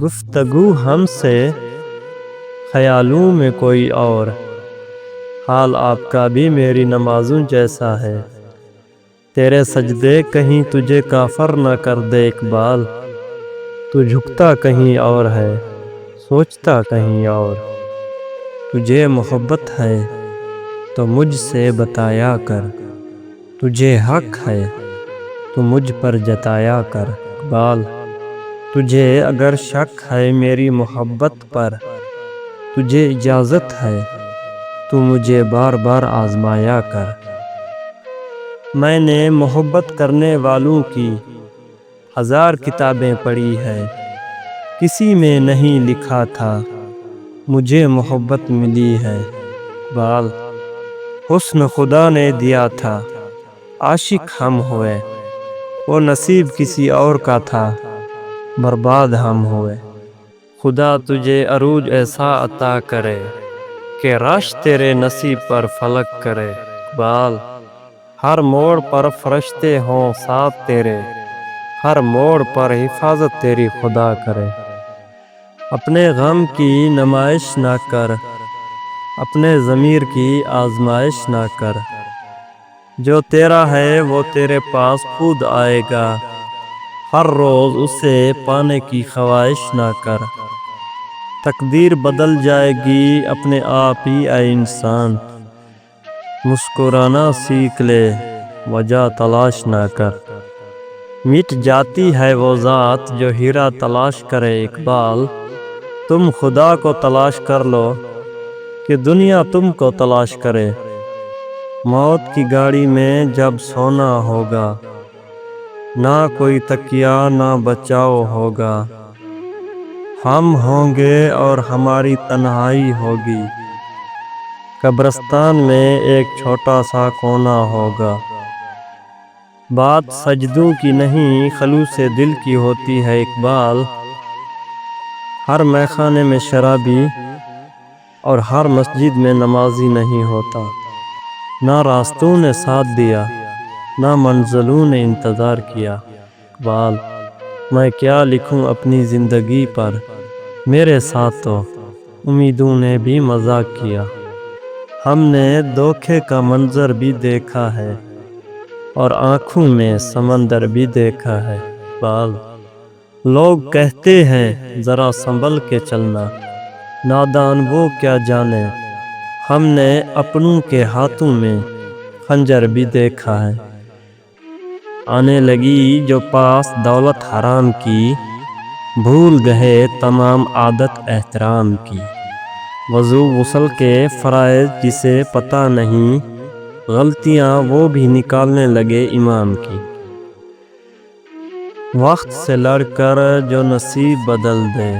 گفتگو ہم سے خیالوں میں کوئی اور، حال آپ کا بھی میری نمازوں جیسا ہے۔ تیرے سجدے کہیں تجھے کافر نہ کر دے اقبال، تو جھکتا کہیں اور ہے سوچتا کہیں اور۔ تجھے محبت ہے تو مجھ سے بتایا کر، تجھے حق ہے تو مجھ پر جتایا کر اقبال۔ تجھے اگر شک ہے میری محبت پر، تجھے اجازت ہے تو مجھے بار بار آزمایا کر۔ میں نے محبت کرنے والوں کی 1000 کتابیں پڑھی ہے، کسی میں نہیں لکھا تھا مجھے محبت ملی ہے اقبال۔ حسن خدا نے دیا تھا عاشق ہم ہوئے، وہ نصیب کسی اور کا تھا برباد ہم ہوئے۔ خدا تجھے عروج ایسا عطا کرے کہ رش تیرے نصیب پر فلک کرے اقبال۔ ہر موڑ پر فرشتے ہوں ساتھ تیرے، ہر موڑ پر حفاظت تیری خدا کرے۔ اپنے غم کی نمائش نہ کر، اپنے ضمیر کی آزمائش نہ کر، جو تیرا ہے وہ تیرے پاس خود آئے گا، ہر روز اسے پانے کی خواہش نہ کر۔ تقدیر بدل جائے گی اپنے آپ ہی اے انسان، مسکرانا سیکھ لے وجہ تلاش نہ کر۔ مٹ جاتی ہے وہ ذات جو ہیرا تلاش کرے اقبال، تم خدا کو تلاش کر لو کہ دنیا تم کو تلاش کرے۔ موت کی گاڑی میں جب سونا ہوگا، نہ کوئی تکیہ نہ بچاؤ ہوگا، ہم ہوں گے اور ہماری تنہائی ہوگی، قبرستان میں ایک چھوٹا سا کونا ہوگا۔ بات سجدوں کی نہیں خلوص دل کی ہوتی ہے اقبال، ہر میخانے میں شرابی اور ہر مسجد میں نمازی نہیں ہوتا۔ نہ راستوں نے ساتھ دیا نہ منزلوں نے انتظار کیا اقبال۔ میں کیا لکھوں اپنی زندگی پر، میرے ساتھ تو امیدوں نے بھی مذاق کیا۔ ہم نے دھوکے کا منظر بھی دیکھا ہے اور آنکھوں میں سمندر بھی دیکھا ہے اقبال۔ لوگ کہتے ہیں ذرا سنبھل کے چلنا، نادان وہ کیا جانے، ہم نے اپنوں کے ہاتھوں میں خنجر بھی دیکھا ہے۔ آنے لگی جو پاس دولت حرام کی، بھول گئے تمام عادت احترام کی۔ وضو غسل کے فرائض جسے پتہ نہیں، غلطیاں وہ بھی نکالنے لگے امام کی۔ وقت سے لڑ کر جو نصیب بدل دے،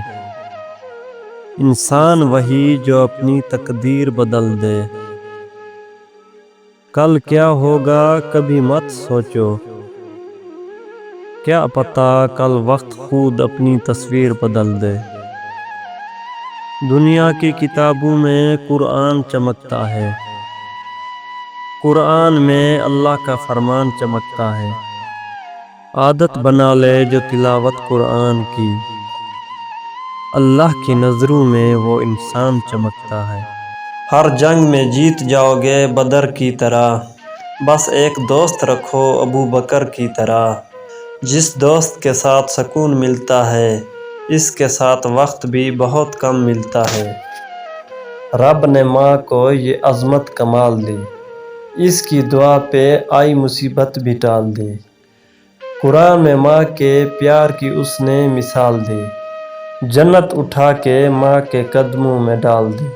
انسان وہی جو اپنی تقدیر بدل دے۔ کل کیا ہوگا کبھی مت سوچو، کیا پتہ کل وقت خود اپنی تصویر بدل دے۔ دنیا کی کتابوں میں قرآن چمکتا ہے، قرآن میں اللہ کا فرمان چمکتا ہے۔ عادت بنا لے جو تلاوت قرآن کی، اللہ کی نظروں میں وہ انسان چمکتا ہے۔ ہر جنگ میں جیت جاؤ گے بدر کی طرح، بس ایک دوست رکھو ابو بکر کی طرح۔ جس دوست کے ساتھ سکون ملتا ہے، اس کے ساتھ وقت بھی بہت کم ملتا ہے۔ رب نے ماں کو یہ عظمت کمال دی، اس کی دعا پہ آئی مصیبت بھی ٹال دی۔ قرآن میں ماں کے پیار کی اس نے مثال دی، جنت اٹھا کے ماں کے قدموں میں ڈال دی۔